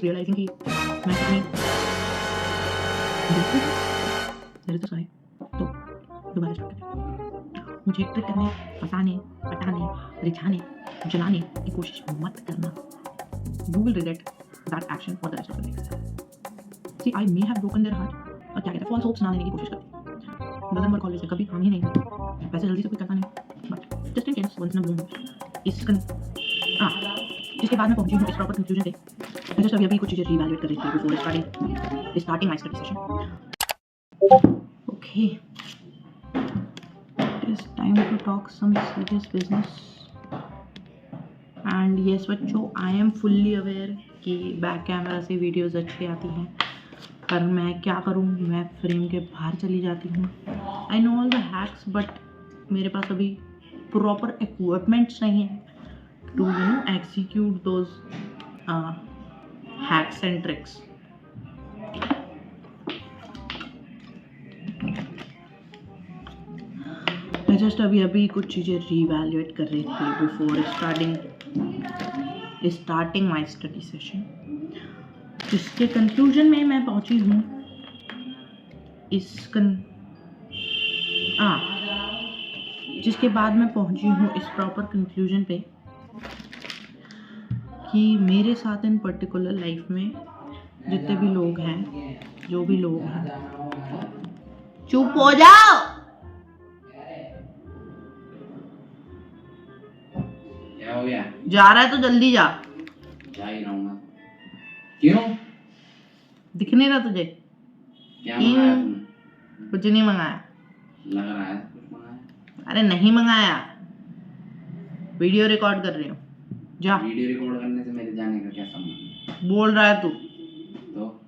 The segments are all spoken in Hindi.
रियलाइजिंग कि मैं कितनी मेरे तो साए तो दोबारा स्टार्ट करते हैं। मुझे ट्रिक करने, फँसाने, पटाने, रिझाने, जलाने की कोशिश मत करना। You will regret that action for the rest of your life. See, I may have broken their heart और क्या कहते हैं, false hopes ना देने की कोशिश करती। doesn't work always है, कभी काम ही नहीं करता। वैसे जल्दी से कोई करता नहीं, but just in case once in a blue moon इस जिसके बाद मैं पहुंची हूँ इस प्रॉपर कंक्लूजन पे। मैं जस्ट अभी कुछ चीज़ें रीवैल्यूएट कर रही थी before starting my study session. Okay, it is time to talk some serious business. And yes बच्चों, आई एम फुल्ली अवेयर कि बैक कैमरा से वीडियोस अच्छी आती हैं, पर मैं क्या करूँ, मैं फ्रेम के बाहर चली जाती हूँ। I know all the hacks, but मेरे पास अभी प्रॉपर इक्विपमेंट्स नहीं है to execute those hacks and tricks. मैं जस्ट अभी कुछ चीज़ें रीवैल्यूएट कर रही थी before starting my study session, जिसके कंक्लूजन में मैं पहुंची हूँ जिसके बाद मैं पहुंची हूँ इस प्रॉपर कंक्लूजन पे कि मेरे साथ इन पर्टिकुलर लाइफ में जितने भी लोग हैं, जो भी लोग हैं, चुप हो जाओ। क्या हो गया? जा रहा है तो जल्दी जा ही रहा हूँ मैं। क्यों? दिख नहीं रहा तुझे? क्या मंगाया तुमने? कुछ नहीं मंगाया। लग रहा है कुछ मंगाया। अरे नहीं मंगाया, वीडियो रिकॉर्ड कर रही हूँ। जा। वीडियो रिकॉर्ड करने से मेरे जाने का क्या संबंध? बोल रहा है तू तो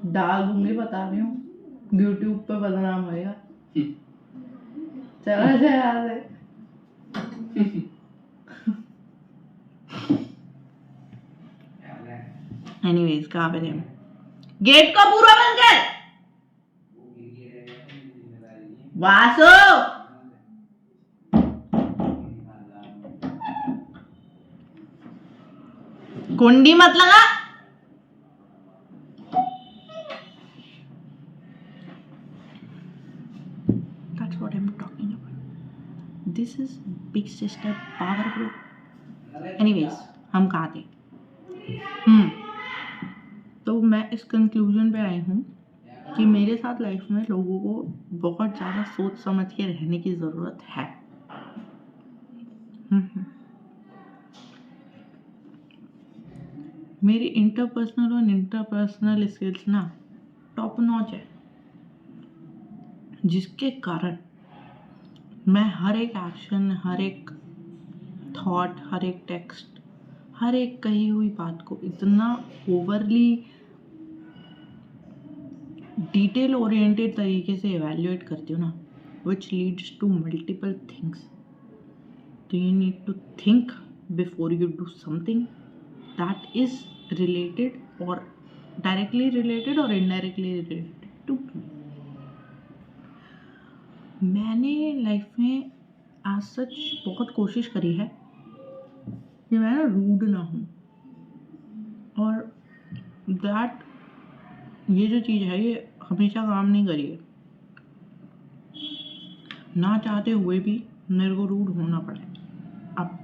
डाल दूंगी, बता रही हूँ, यूट्यूब पे बदनाम होएगा। चला जा यार से। एनीवेज, कहाँ पे थे हम? गेट को पूरा बंद कर वासु। कुंडी मत लगा। That's what I'm talking about. This is big sister power group. Anyways, हम कहाँ थे? तो मैं इस कंक्लूजन पे आई हूँ कि मेरे साथ लाइफ में लोगों को बहुत ज़्यादा सोच समझ के रहने की ज़रूरत है। मेरी इंटरपर्सनल और इंटरपर्सनल स्किल्स ना टॉप नॉच है, जिसके कारण मैं हर एक एक्शन, हर एक थॉट, हर एक टेक्स्ट, हर एक कही हुई बात को इतना ओवरली डिटेल ओरिएंटेड तरीके से एवेल्युएट करती हूँ ना, which leads to multiple things. तो you need to think before you do something that is related और डायरेक्टली रिलेटेड और इनडायरेक्टली रिलेटेड टू। मैंने लाइफ में आज सच बहुत कोशिश करी है कि मैं ना रूड ना हूँ, और दैट ये जो चीज़ है ये हमेशा काम नहीं करी है। ना चाहते हुए भी मेरे को रूड होना पड़ा है। अब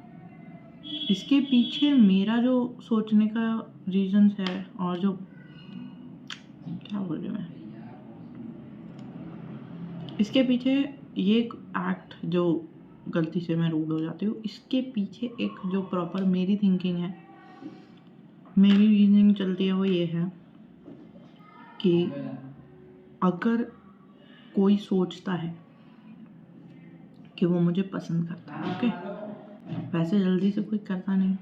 इसके पीछे मेरा जो सोचने का रीजंस है, और जो क्या बोल रही हूँ मैं, इसके पीछे ये एक एक्ट जो गलती से मैं रूड हो जाती हूँ, इसके पीछे एक जो प्रॉपर मेरी थिंकिंग है, मेरी रीजनिंग चलती है, वो ये है कि अगर कोई सोचता है कि वो मुझे पसंद करता है, ओके, वैसे जल्दी से कोई करता नहीं,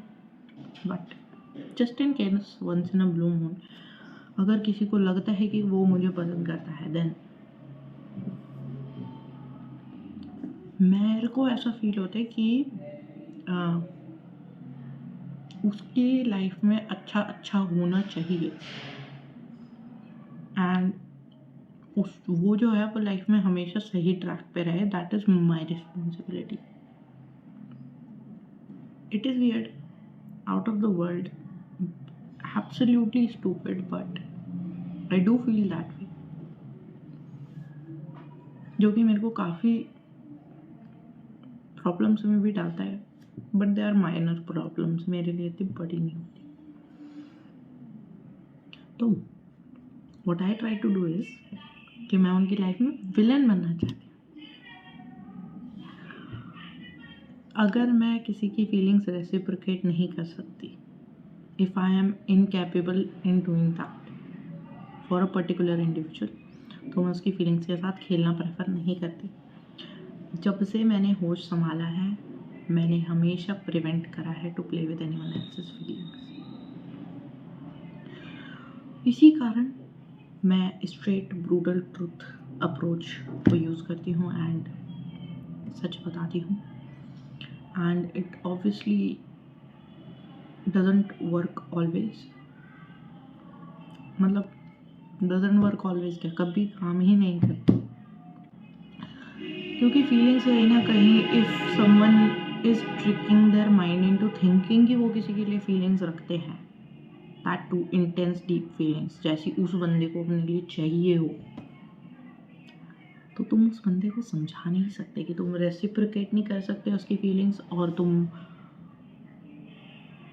but just in case once in a blue moon अगर किसी को लगता है कि वो मुझे पसंद करता है, देन मेरे को ऐसा फील होता है कि उसकी लाइफ में अच्छा होना चाहिए। एंड वो जो है वो लाइफ में हमेशा सही ट्रैक पे रहे, that is my responsibility. It is weird, out of the world, absolutely stupid, but I do feel that way, जो कि मेरे को काफ़ी प्रॉब्लम्स में भी डालता है, but they are minor problems, मेरे लिए इतनी बड़ी नहीं होती. तो what I try to do is कि मैं उनकी लाइफ में विलन बनना चाहती हूँ. अगर मैं किसी की फीलिंग्स रेसिप्रोकेट नहीं कर सकती, if I am incapable in doing that for a particular individual, तो मैं उसकी फीलिंग्स के साथ खेलना प्रेफर नहीं करती. जब से मैंने होश संभाला है, मैंने हमेशा प्रिवेंट करा है to play with anyone else's feelings. इसी कारण मैं स्ट्रेट ब्रूटल ट्रुथ अप्रोच को यूज़ करती हूँ एंड सच बताती हूँ. And it obviously doesn't work always, मतलब डजंट वर्क ऑलवेज क्या, कभी काम ही नहीं करती. क्योंकि फीलिंग्स कहीं ना कहीं, if someone is tricking their mind into thinking कि वो किसी के लिए फीलिंग्स रखते हैं, that too intense deep feelings, जैसी उस बंदे को अपने लिए चाहिए हो, तो तुम उस बंदे को समझा नहीं सकते कि तुम रेसिप्रोकेट नहीं कर सकते उसकी फीलिंग्स, और तुम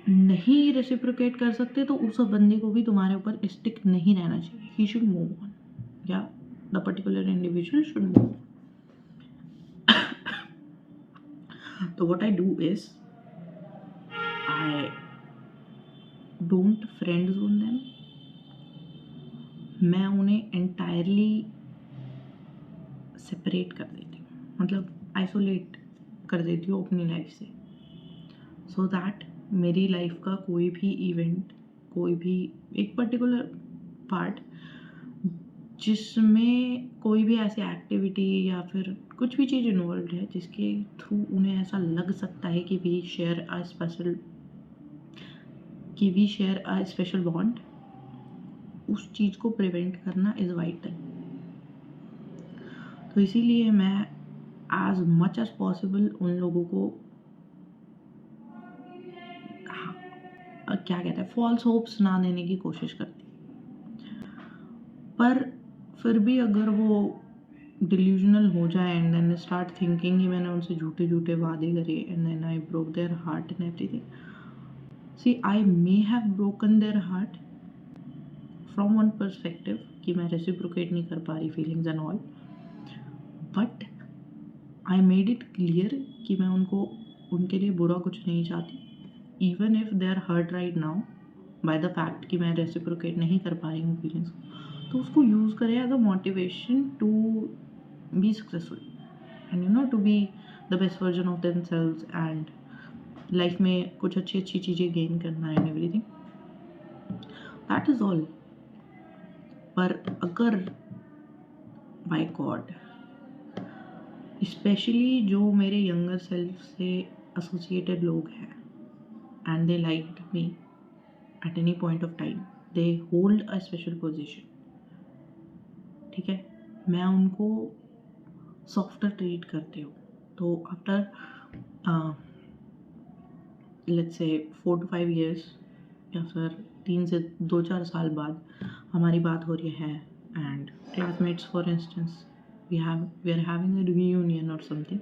नहीं रेसिप्रोकेट कर सकते तो उस बंदे को भी तुम्हारे ऊपर स्टिक नहीं रहना चाहिए. ही शुड मूव ऑन, या the particular individual should move. तो what I do is I don't friend zone them. मैं उन्हें एंटायरली सेपरेट कर देती हूँ, मतलब आइसोलेट कर देती हूँ अपनी लाइफ से, सो दैट मेरी लाइफ का कोई भी इवेंट, कोई भी एक पर्टिकुलर पार्ट जिसमें कोई भी ऐसी एक्टिविटी या फिर कुछ भी चीज़ इन्वॉल्व है जिसके थ्रू उन्हें ऐसा लग सकता है कि we share a special bond, उस चीज़ को प्रिवेंट करना इज़ वाइटल. तो इसीलिए मैं एज मच एज पॉसिबल उन लोगों को क्या कहते हैं, फॉल्स होप्स ना देने की कोशिश करती. पर फिर भी अगर वो डिल्यूजनल हो जाए एंड देन स्टार्ट थिंकिंग कि मैंने उनसे झूठे झूठे वादे करे and then I broke their heart and everything. See, I may have broken their heart from one perspective कि मैं रेसिप्रोकेट नहीं कर पा रही feelings and all, but I made it clear कि मैं उनके लिए बुरा कुछ नहीं चाहती, even if they are hurt right now by the fact कि मैं रेसिप्रोकेट नहीं कर पा रही हूँ फीलिंग्स. तो उसको यूज़ करें as a motivation to be successful and to be the best version of themselves and life में कुछ अच्छी अच्छी चीज़ें गेन करना and everything. That is all. पर अगर बाय गॉड स्पेशली जो मेरे यंगर सेल्फ से एसोसिएटेड लोग हैं and they liked me at any point of time, they hold a special position, ठीक है, मैं उनको सॉफ्टर ट्रीट करती हूँ. तो after let's say 4 to 5 years या फिर 3 से 2-4 साल बाद हमारी बात हो रही है and classmates for instance we are having a reunion और समथिंग.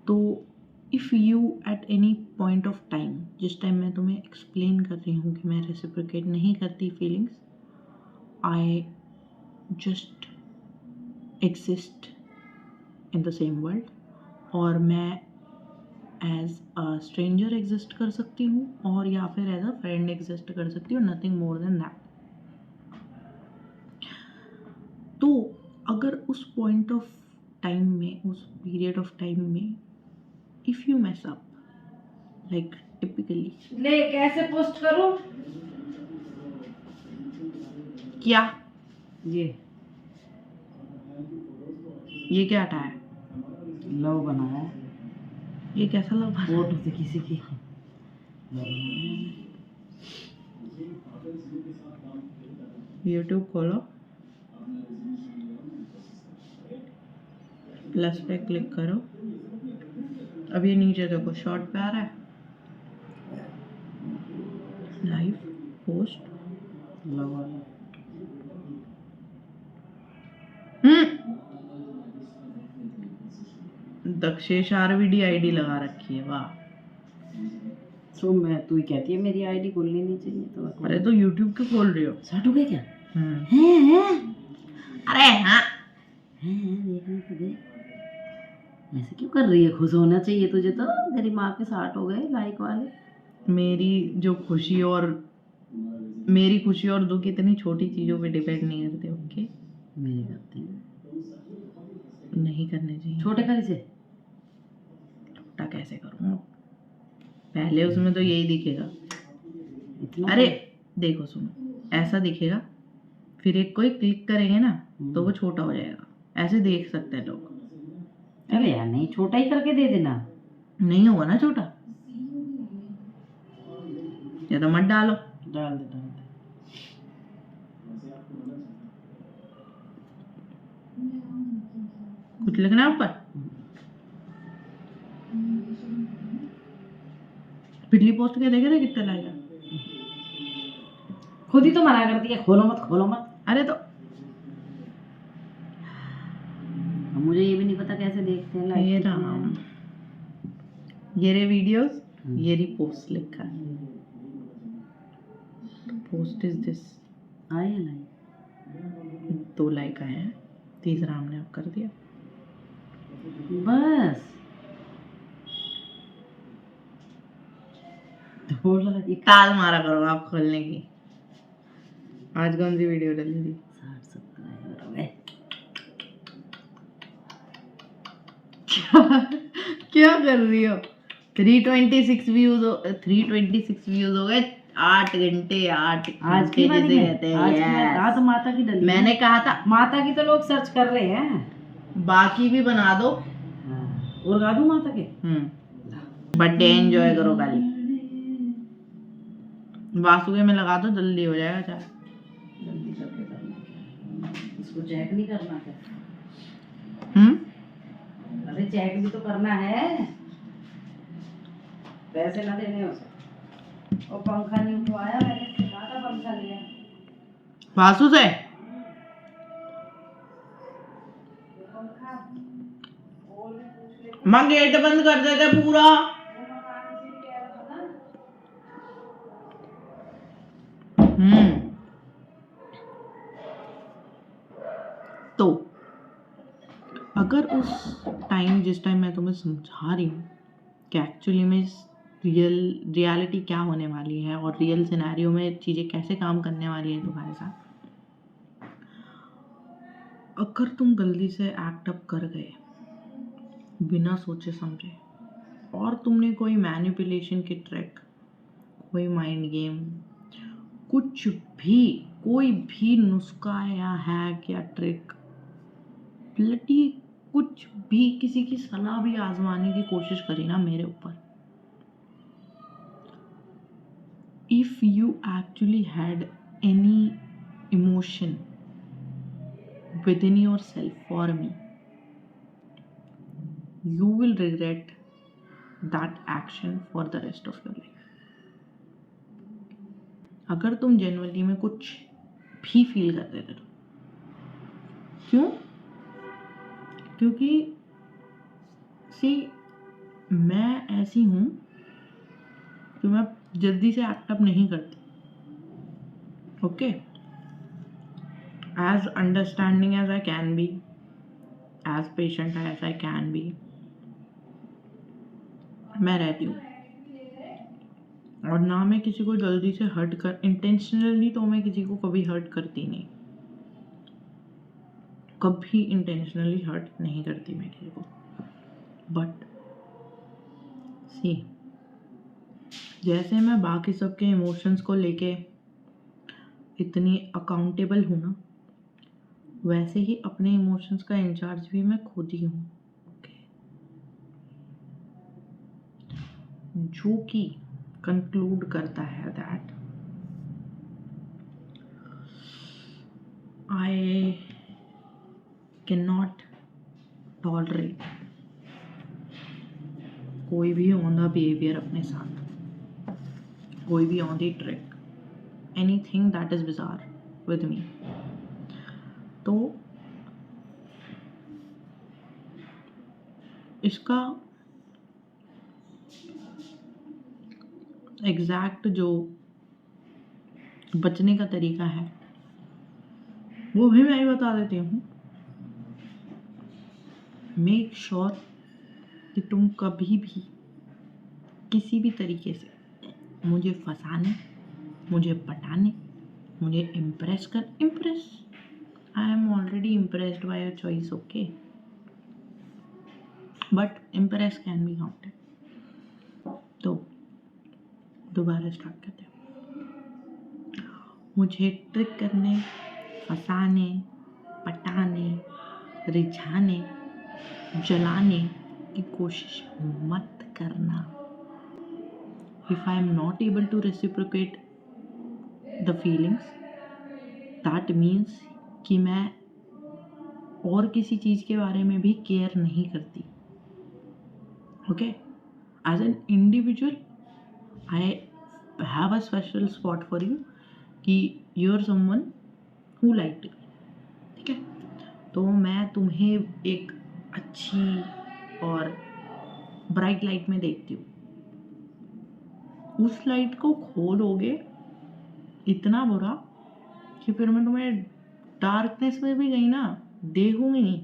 तो if you at any point of time, जिस टाइम मैं तुम्हें एक्सप्लेन कर रही हूँ कि मैं रेसिप्रोकेट नहीं करती feelings, I just exist in the same world, और मैं एज अ स्ट्रेंजर एग्जिस्ट कर सकती हूँ और या फिर एज अ फ्रेंड एग्जिस्ट कर सकती हूँ, नथिंग मोर देन दैट. तो अगर उस पॉइंट ऑफ टाइम में, उस पीरियड ऑफ टाइम में, if you mess up like typically, ले कैसे पोस्ट करूं? क्या ये क्या हटाया, लव बनाया ये कैसा लव बना? फोटो से किसी की यूट्यूब खोलो, प्लस पे क्लिक करो। अब ये नीचे देखो शॉर्ट पे आ रहा है, लाइव पोस्ट। लव वाला। दक्षेश आरवीडी आईडी लगा रखी है, वाह। तो मैं तू ही कहती है मेरी आईडी खोलनी नहीं चाहिए तो अरे तो यूट्यूब क्यों खोल रही हो? स्टार्ट हो गया क्या? हम्म। हैं अरे हाँ, देखने तो दे। ऐसे क्यों कर रही है? खुश होना चाहिए तुझे तो। तेरी माँ के 60 हो गए लाइक वाले। मेरी खुशी और दुख इतनी छोटी चीजों पे डिपेंड नहीं करते। ओके, मेरे करते हैं। नहीं करने चाहिए। छोटे कर इसे। छोटा कैसे करूँ? पहले उसमें तो यही दिखेगा। इतना अरे देखो सुनो, ऐसा दिखेगा, फिर एक कोई क्लिक करेंगे ना तो वो छोटा हो जाएगा। ऐसे देख सकते हैं लोग। अरे यार नहीं, छोटा ही करके दे देना। नहीं होगा ना छोटा, या तो मत डालो। डाल दे डाल दे। कुछ लिखना है ऊपर। पिछली पोस्ट क्या देखे थे कितना लाएगा? खुद ही तो मना करती है, खोलो मत खोलो मत। अरे तो मुझे ये भी नहीं पता कैसे देखते हैं ये लाइक। राम, ये रे वीडियोस, ये री पोस्ट लिखा है। Post is this. आए लाइक। 2 लाइक आए हैं, तीसरा हमने अब कर दिया। बस 2 लाइक। ताल मारा करो आप खोलने की। आज कौन सी वीडियो डाली थी? 60-70 हो गए। क्या कर रही हो? 326 व्यूज हो गए। 8 घंटे 8 आज की घंटे वाली जैसे में कहते हैं। आज की Yes. रात माता की डली। मैंने कहा था माता की तो लोग सर्च कर रहे हैं। बाकी भी बना दो। और गा दूं माता के। बर्थडे एंजॉय करो कल। वासुके में लगा दो, जल्दी हो जाएगा चाय। जल्दी करके करना क्या? इसको चेक नहीं करना क्या? अरे चेक भी तो करना है। पैसे ना देने उसे। और पंखा नहीं उठवाया, मैंने इससे कहा था पंखा लिया। वासु से माँ गेट बंद कर देते पूरा। तो अगर उस टाइम, जिस टाइम मैं तुम्हें समझा रही हूँ कि एक्चुअली में रियलिटी क्या होने वाली है और रियल सिनेरियो में चीज़ें कैसे काम करने वाली है तुम्हारे साथ, अगर तुम गलती से एक्ट अप कर गए बिना सोचे समझे और तुमने कोई मैनिपुलेशन की ट्रिक, कोई माइंड गेम, कुछ भी, कोई भी नुस्खा या हैक या ट्रिक, ब्लडी कुछ भी, किसी की सलाह भी आजमाने की कोशिश करी ना मेरे ऊपर, if you actually had any emotion within yourself for me, you will regret that action for the rest of your life. अगर तुम जेन्युइनली में कुछ भी फील करते थे तो क्यों? क्योंकि मैं ऐसी हूँ कि मैं जल्दी से एक्ट अप नहीं करती। Okay, as understanding as I can be, as patient as I can be, मैं रहती हूँ। और ना मैं किसी को जल्दी से हर्ट कर, इंटेंशनली तो मैं किसी को कभी हर्ट करती नहीं, कभी इंटेंशनली हर्ट नहीं करती मैं किसी को। बट सी, जैसे मैं बाकी सबके इमोशंस को लेके इतनी अकाउंटेबल हूँ ना, वैसे ही अपने इमोशंस का इंचार्ज भी मैं खुद ही हूँ। जो कि कंक्लूड करता है that I can not tolerate कोई भी औंधा बिहेवियर अपने साथ, कोई भी Aundhi trick, anything that is bizarre with me. तो इसका एग्जैक्ट जो बचने का तरीका है वो भी मैं ही बता देती हूँ। मेक श्योर कि तुम कभी भी किसी भी तरीके से मुझे फंसाने, मुझे पटाने, मुझे impress I am already impressed by your choice, okay, but impress can be counted. तो दोबारा स्टार्ट करते हैं। मुझे ट्रिक करने, फंसाने, पटाने, रिझाने, जलाने की कोशिश मत करना। If I am not able to reciprocate the feelings, that means कि मैं और किसी चीज़ के बारे में भी केयर नहीं करती। Okay? As an individual, I have a special spot for you कि you're someone who liked me, ठीक है? तो मैं तुम्हें एक अच्छी और ब्राइट लाइट में देखती हूँ। उस लाइट को खोलोगे इतना बुरा कि फिर मैं तुम्हें डार्कनेस में भी गई ना देखूंगी नहीं।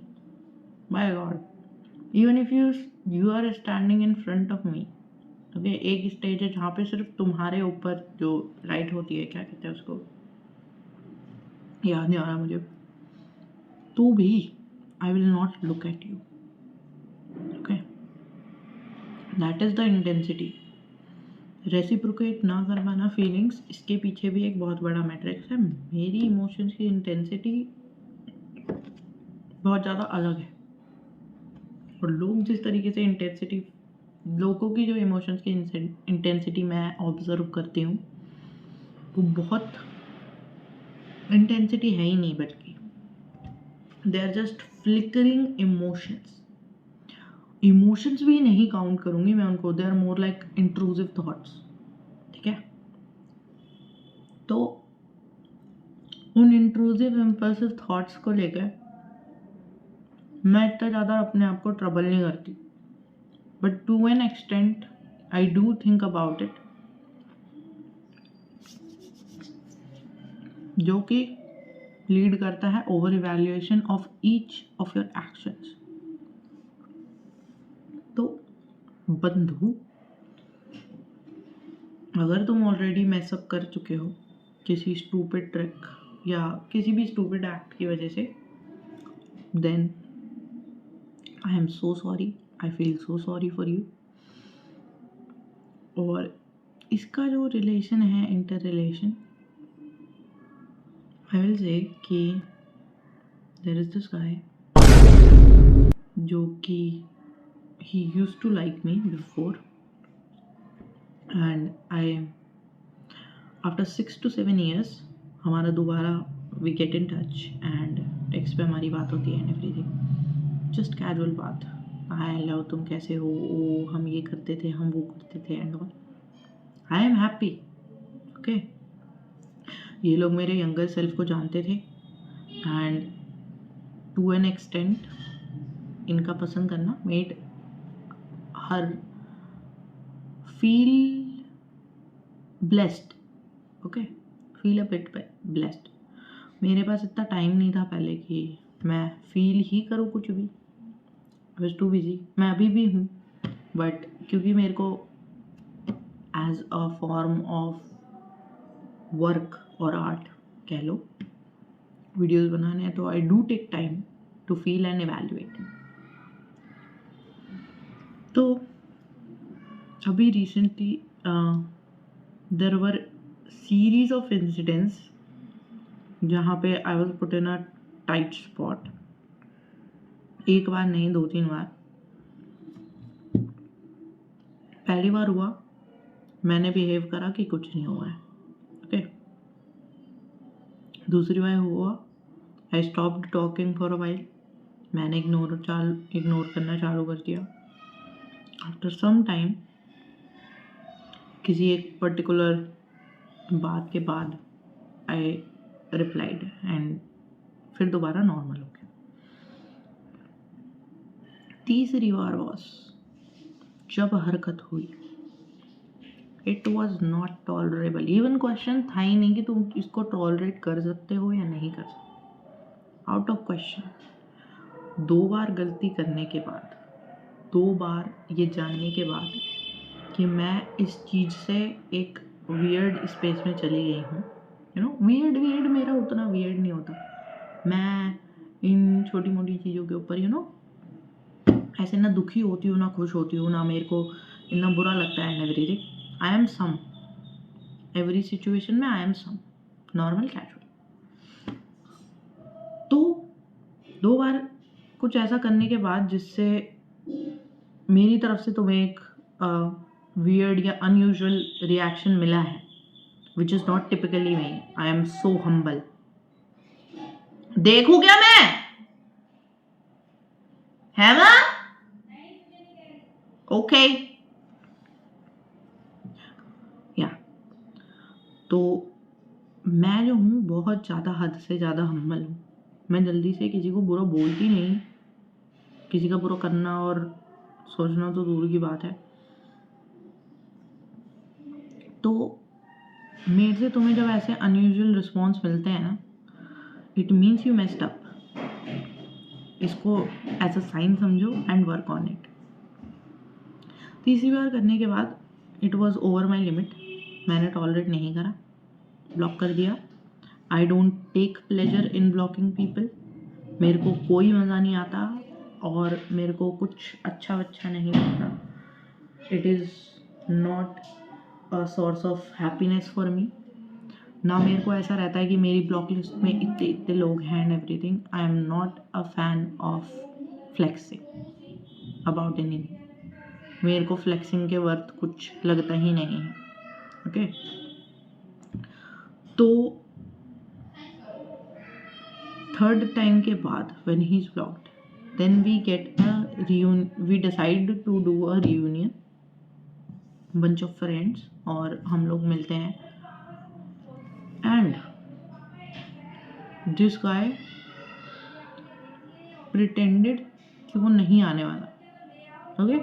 My god, even if you are standing in front of me, okay, एक स्टेज है जहाँ पे सिर्फ तुम्हारे ऊपर जो लाइट होती है, क्या कहते हैं उसको, याद नहीं आ रहा मुझे, तो भी I will not look at you, okay. That is the intensity. Reciprocate ना कर पाना फीलिंग्स, इसके पीछे भी एक बहुत बड़ा मैट्रिक्स है। मेरी इमोशंस की इंटेंसिटी बहुत ज़्यादा अलग है, और लोग जिस तरीके से इंटेंसिटी, लोगों की जो इमोशंस की इंटेंसिटी मैं ऑब्जर्व करती हूँ वो बहुत इंटेंसिटी है ही नहीं, बल्कि they are just flickering emotions. Emotions भी नहीं काउंट करूंगी मैं उनको, they are more like intrusive thoughts, ठीक है। तो उन इंट्रूसिव इम्पल्सिव थॉट्स को लेकर मैं इतना ज़्यादा अपने आप को ट्रबल नहीं करती, but to an extent I do think about it, जो कि लीड करता है over evaluation of each of your actions. तो बंधु, अगर तुम ऑलरेडी मैसअप कर चुके हो किसी स्टूपिड ट्रिक या किसी भी स्टूपिड एक्ट की वजह से, then I am so sorry, I feel so sorry for you. और इसका जो रिलेशन है, inter relation, I will say कि देयर इज दिस गाय जो कि he used to like me before, and after 6 to 7 years हमारा दोबारा we get in touch and text पे हमारी बात होती है एंड एवरीथिंग, जस्ट कैजुअल बात, हाय हेलो तुम कैसे हो, ओ हम ये करते थे, हम वो करते थे and all. I am happy, okay. ये लोग मेरे यंगर सेल्फ को जानते थे एंड टू एन एक्सटेंट इनका पसंद करना made her feel blessed, okay, feel a bit blessed. मेरे पास इतना टाइम नहीं था पहले कि मैं फील ही करूँ कुछ भी, आई वाज टू बिजी। मैं अभी भी हूँ, बट क्योंकि मेरे को as a form of work और आर्ट कह लो, वीडियोस बनाने हैं, तो I do take time to feel and evaluate. तो अभी recently there were series of incidents जहाँ पे I was put in a tight spot. एक बार नहीं, 2-3 बार। पहली बार हुआ मैंने बिहेव करा कि कुछ नहीं हुआ है, ओके। दूसरी बार हुआ I stopped talking for a while मैंने इग्नोर करना चालू कर दिया. आफ्टर सम टाइम किसी एक पर्टिकुलर बात के बाद आई रिप्लाइड एंड फिर दोबारा नॉर्मल हो गया. तीसरी बार बॉस जब हरकत हुई, it was not tolerable. Even question था ही नहीं कि तुम इसको टॉलरेट कर सकते हो या नहीं कर सकते. Out of question. 2 बार गलती करने के बाद, 2 बार ये जानने के बाद कि मैं इस चीज़ से एक वियर्ड स्पेस में चली गई हूँ. यू नो, वियर्ड मेरा उतना वियर्ड नहीं होता. मैं इन छोटी मोटी चीज़ों के ऊपर ऐसे ना दुखी होती हूँ, ना खुश होती हूँ, ना मेरे को इतना बुरा लगता है and everything. I am same, every situation में I am same, normal casual. तो 2 बार कुछ ऐसा करने के बाद जिससे मेरी तरफ से तुम्हें एक वियर्ड या अनयूजुअल रिएक्शन मिला है, which is not typically me. I am so humble. देखूं क्या मैं, है ना? ओके या तो मैं जो हूँ बहुत ज़्यादा, हद से ज़्यादा हम्बल हूँ. मैं जल्दी से किसी को बुरा बोलती नहीं. किसी का बुरा करना और सोचना तो दूर की बात है. तो मेरे से तुम्हें जब ऐसे अनयूजुअल रिस्पॉन्स मिलते हैं ना, it means you messed up. इसको एज अ साइन समझो एंड वर्क ऑन इट. तीसरी बार करने के बाद it was over my limit. मैंने टॉलरेट नहीं करा, ब्लॉक कर दिया. I don't take pleasure in blocking people. मेरे को कोई मज़ा नहीं आता और मेरे को कुछ अच्छा नहीं लगता. It is not a source of happiness for me. ना मेरे को ऐसा रहता है कि मेरी ब्लॉक लिस्ट में इतने लोग हैं and everything. I am not a fan of flexing about anything. मेरे को फ्लेक्सिंग के वर्थ कुछ लगता ही नहीं है. ओके तो थर्ड टाइम के बाद when he is blocked, then we get we decide to do a reunion, bunch of friends, और हम लोग मिलते हैं. एंड दिस गाय प्रिटेंडेड कि वो नहीं आने वाला. Okay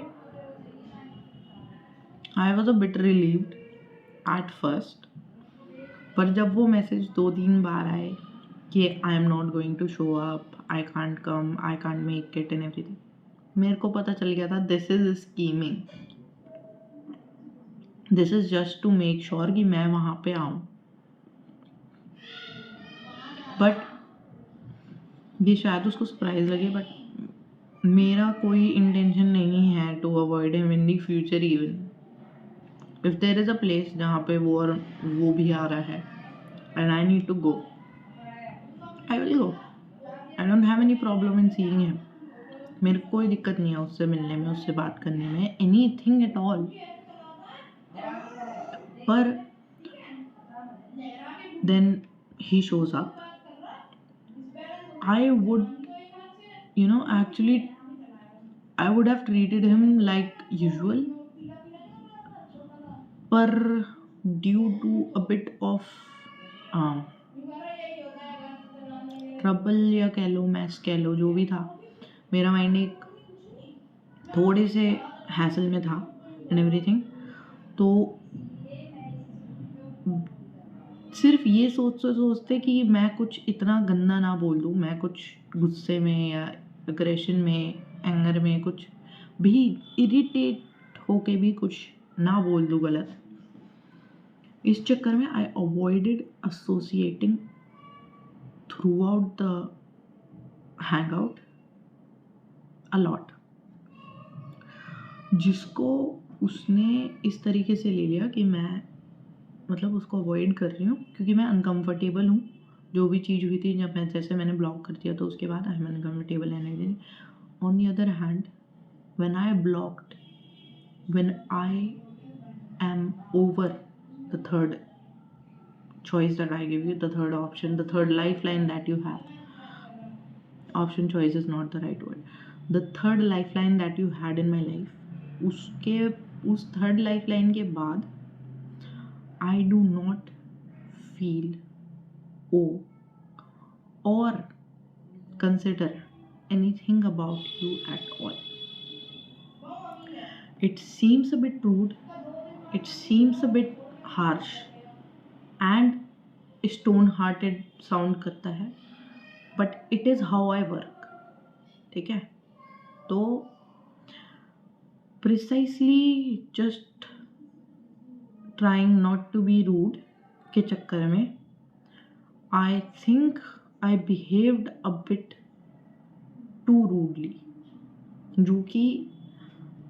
I was a bit relieved at first. पर जब वो मैसेज 2-3 बार आए कि I am not going to show up, I can't come, I can't make it and everything, मेरे को पता चल गया था this is scheming. This is just to make sure कि मैं वहां पे आऊं. बट ये शायद उसको सरप्राइज लगे, बट मेरा कोई इंटेंशन नहीं है to avoid him in the future. Even if there is a place जहाँ पे वो भी आ रहा है and I need to go, I will go. I don't have any problem in seeing him. मेरे को कोई दिक्कत नहीं है उससे मिलने में, उससे बात करने में, एनीथिंग एट ऑल. पर then he shows up. I would, actually, I would have treated him like usual. पर due to a bit of trouble या कह लो, मैस कह लो, जो भी था, मेरा माइंड एक थोड़े से हैसल में था एंड एवरीथिंग. तो सिर्फ ये सोचते कि मैं कुछ इतना गंदा ना बोल दूँ, मैं कुछ गुस्से में या अग्रेशन में, एंगर में कुछ भी इरिटेट होके भी कुछ ना बोल दूँ गलत. इस चक्कर में I avoided associating throughout the hang out a lot. जिसको उसने इस तरीके से ले लिया कि मैं उसको अवॉइड कर रही हूँ क्योंकि मैं अनकंफर्टेबल हूँ. जो भी चीज़ हुई थी, जब जैसे मैंने ब्लॉक कर दिया तो उसके बाद I am uncomfortable and everything. On the other hand, when I blocked, when I am over the third choice that I give you, the third option, the third lifeline that you have, option choice is not the right word, the third life line that you had in my life, उस थर्ड लाइफ लाइन के बाद I do not feel oh or consider anything about you at all. It seems a bit rude, it seems a bit harsh and stone hearted sound करता है, but it is how I work. ठीक है, तो precisely just trying not to be rude के चक्कर में I think I behaved a bit too rudely, जो कि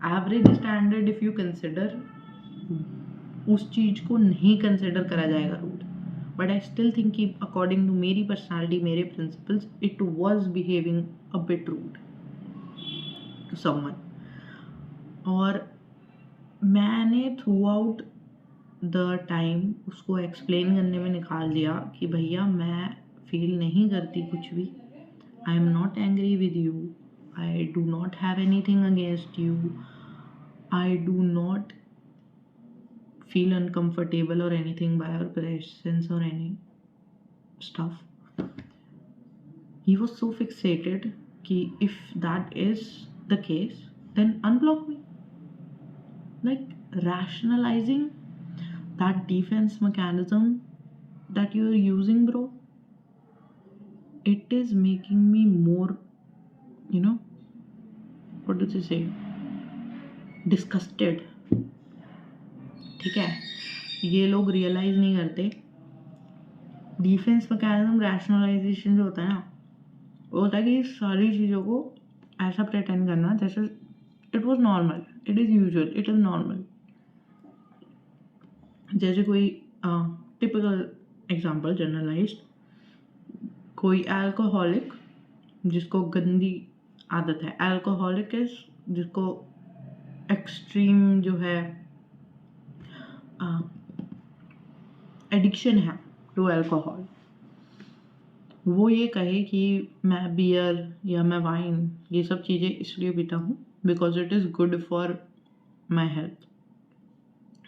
average standard if you consider उस चीज़ को नहीं कंसिडर करा जाएगा rude, but I still think कि अकॉर्डिंग टू मेरी पर्सनालिटी, मेरे principles, it was behaving a bit rude to someone. और मैंने थ्रू आउट द टाइम उसको एक्सप्लेन करने में निकाल दिया कि भैया मैं फील नहीं करती कुछ भी, आई am not angry with you, I do not have anything against you, I do not feel uncomfortable or anything by our presence or any stuff. He was so fixated कि if that is the case then unblock me, like rationalizing that defense mechanism that you are using, bro. It is making me more, you know, what does it say, disgusted. ठीक है, ये लोग रियलाइज नहीं करते डिफेंस मैकेनिज्म, रैशनलाइजेशन जो होता है ना, वो होता है कि सारी चीज़ों को ऐसा प्रिटेंड करना जैसे it was normal, it is usual, it is normal. जैसे कोई टिपिकल एग्जांपल जनरलाइज्ड, कोई अल्कोहलिक जिसको गंदी आदत है, अल्कोहलिक इज जिसको एक्सट्रीम जो है एडिक्शन है टू अल्कोहल, वो ये कहे कि मैं बियर या मैं वाइन ये सब चीज़ें इसलिए पीता हूँ because it is good for my health,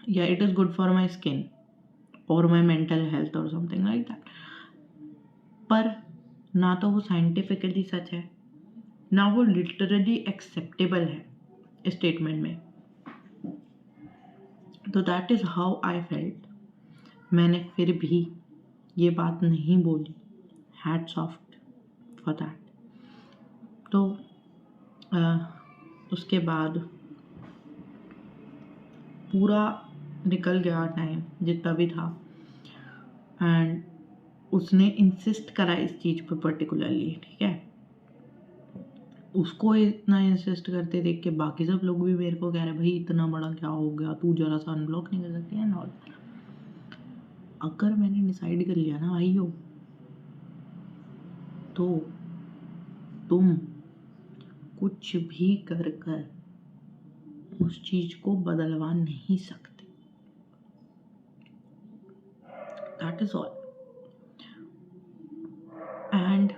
या it is good for my skin और माई मेंटल हेल्थ और समथिंग लाइक दैट। पर ना तो वो साइंटिफिकली सच है, ना वो लिटरली एक्सेप्टेबल है स्टेटमेंट में। तो that is how I felt. मैंने फिर भी ये बात नहीं बोली, हैट्स ऑफ फॉर दैट। तो उसके बाद पूरा निकल गया टाइम जितना भी था, एंड उसने इंसिस्ट करा इस चीज़ पर पर्टिकुलरली, ठीक है। उसको इतना इंसिस्ट करते देख के बाकी सब लोग भी मेरे को कह रहे भाई इतना बड़ा क्या हो गया, तू जरा सा अनब्लॉक नहीं कर सकती है ना। अगर मैंने डिसाइड कर लिया ना भाई हो, तो तुम कुछ भी कर कर उस चीज को बदलवा नहीं सकते। That is all. And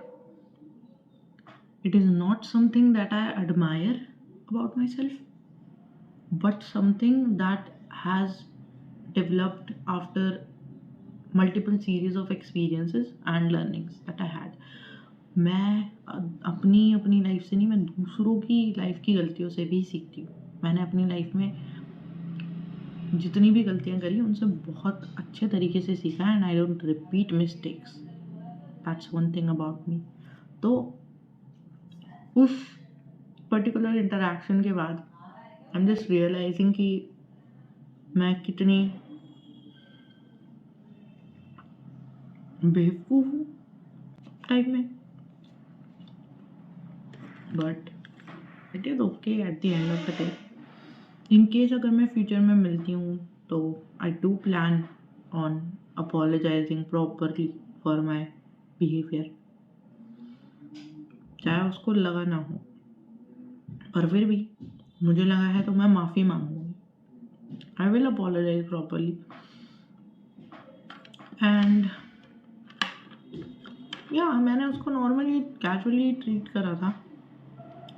it is not something that I admire about myself, but something that has developed after multiple series of experiences and learnings that I had. मैं अपनी लाइफ से नहीं, मैं दूसरों की लाइफ की गलतियों से भी सीखती हूँ। मैंने अपनी लाइफ में जितनी भी गलतियाँ करी उनसे बहुत अच्छे तरीके से सीखा, and I don't repeat mistakes. That's one thing about me. तो उस पर्टिकुलर इंटरेक्शन के बाद आई एम जस्ट रियलाइजिंग कि मैं कितनी बेवकूफ़ हूँ टाइप में, but it is okay at the end of the day. In case अगर मैं फ्यूचर में मिलती हूँ तो I do plan on apologising properly for my behaviour, चाहे उसको लगा ना हो, पर फिर भी मुझे लगा है तो मैं माफ़ी मांगूंगी। I will apologise properly, and या मैंने उसको नॉर्मली कैजुअली ट्रीट करा था,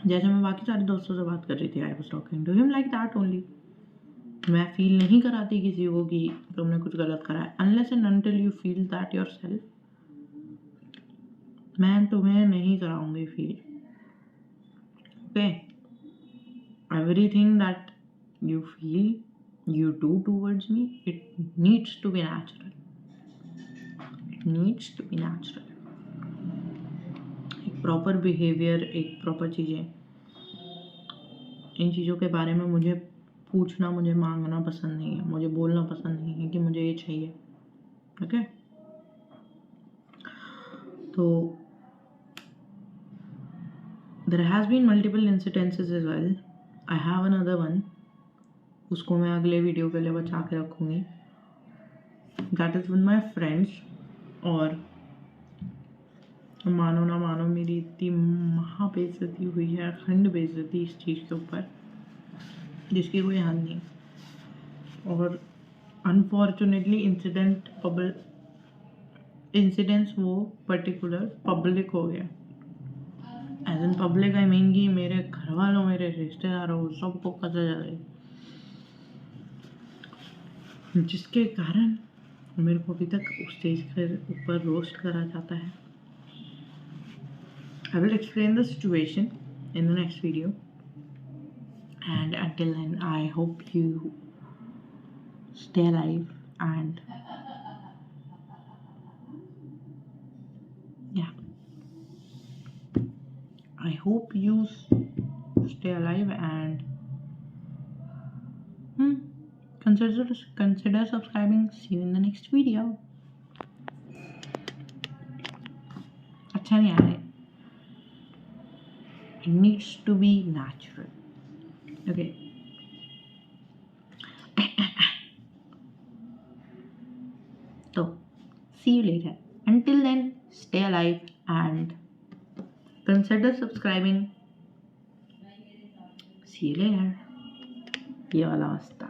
जैसे मैं बाकी सारे दोस्तों से बात कर रही थी। I was talking to him like that only. मैं फील नहीं कराती किसी को कि तुमने कुछ गलत करा है, unless and until you feel that yourself. मैं तुम्हें नहीं कराऊंगी feel. Okay, everything that you feel, you do towards me, it needs to be natural. It needs to be natural. एक प्रॉपर बिहेवियर, एक प्रॉपर चीज़ें, इन चीज़ों के बारे में मुझे पूछना, मुझे मांगना पसंद नहीं है, मुझे बोलना पसंद नहीं है कि मुझे ये चाहिए। ओके, तो there has been multiple incidences as well. I have another one, उसको मैं अगले वीडियो के लिए बचा के रखूँगी। That is with my friends. और मानो ना मानो, मेरी इतनी महा बेइज्जती हुई है, अखंड बेइज्जती इस चीज़ के ऊपर जिसकी कोई हद नहीं। और अनफॉर्चुनेटली इंसिडेंट्स वो पर्टिकुलर पब्लिक हो गया। As in public I mean कि मेरे घर वालों, मेरे रिश्तेदारों, सबको पता चल गई, जिसके कारण मेरे को अभी तक उस स्टेज के ऊपर रोस्ट करा जाता है। I will explain the situation in the next video, and until then I hope you stay alive, and yeah, I hope you stay alive and consider subscribing. See you in the next video. अच्छा नहीं आ रहा है, it needs to be natural. Okay. So see you later. Until then, stay alive and consider subscribing. See you later. ये वाला मस्त था।